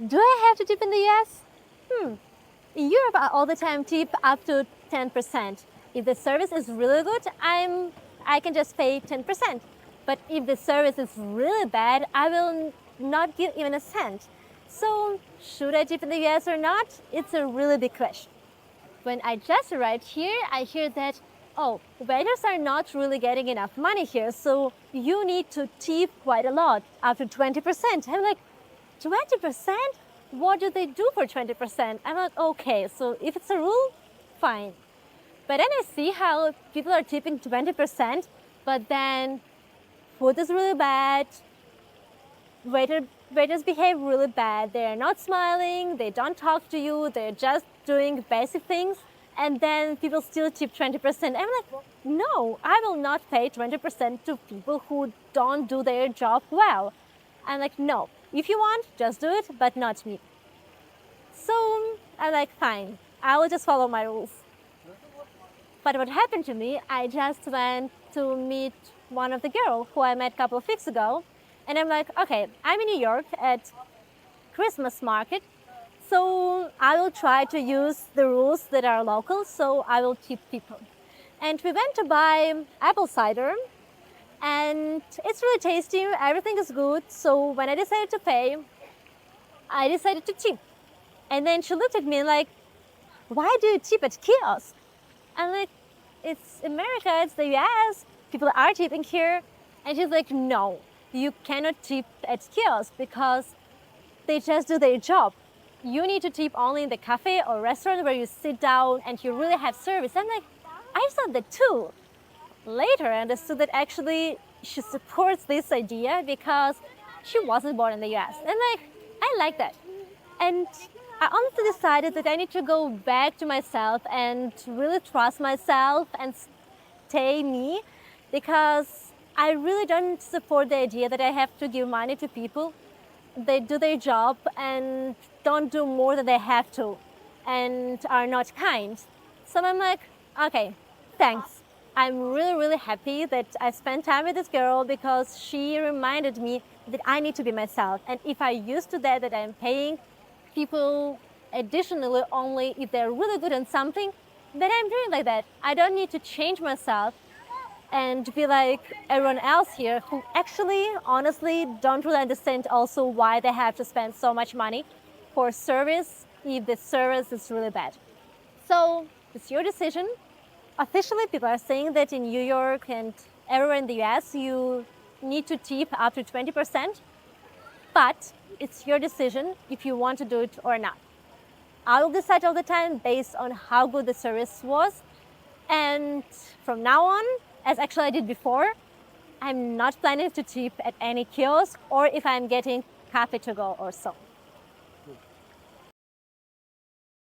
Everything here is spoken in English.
Do I have to tip in the US? In Europe, I all the time tip up to 10%. If the service is really good, I can just pay 10%. But if the service is really bad, I will not give even a cent. So, should I tip in the US or not? It's a really big question. When I just arrived here, I hear that, oh, waiters are not really getting enough money here, so you need to tip quite a lot, up to 20%. I'm like, 20%? What do they do for 20%? I'm like, okay, so if it's a rule, fine. But then I see how people are tipping 20%, but then food is really bad, waiters behave really bad. They're not smiling, they don't talk to you, they're just doing basic things, and then people still tip 20%. I'm like, no, I will not pay 20% to people who don't do their job well. I'm like, no, if you want, just do it, but not me. So I'm like, fine, I will just follow my rules. But what happened to me, I just went to meet one of the girls who I met a couple of weeks ago. And I'm like, okay, I'm in New York at Christmas market. So I will try to use the rules that are local, so I will tip people. And we went to buy apple cider, and it's really tasty, everything is good. So when I decided to pay, I decided to tip. And then she looked at me like, why do you tip at kiosks? I'm like, it's America, it's the US, people are tipping here. And she's like, no, you cannot tip at kiosks because they just do their job. You need to tip only in the cafe or restaurant where you sit down and you really have service. I'm like, I thought that too. Later, I understood that actually she supports this idea because she wasn't born in the US. And I like that. And I honestly decided that I need to go back to myself and really trust myself and stay me, because I really don't support the idea that I have to give money to people. They do their job and don't do more than they have to and are not kind. So I'm like, okay, thanks. I'm really, really happy that I spent time with this girl because she reminded me that I need to be myself. And if I used to that I'm paying people additionally only if they're really good at something, then I'm doing like that. I don't need to change myself and be like everyone else here who actually, honestly, don't really understand also why they have to spend so much money for service if the service is really bad. So it's your decision. Officially, people are saying that in New York and everywhere in the US, you need to tip up to 20%, but it's your decision if you want to do it or not. I will decide all the time based on how good the service was. And from now on, as actually I did before, I'm not planning to tip at any kiosk or if I'm getting cafe to go or so.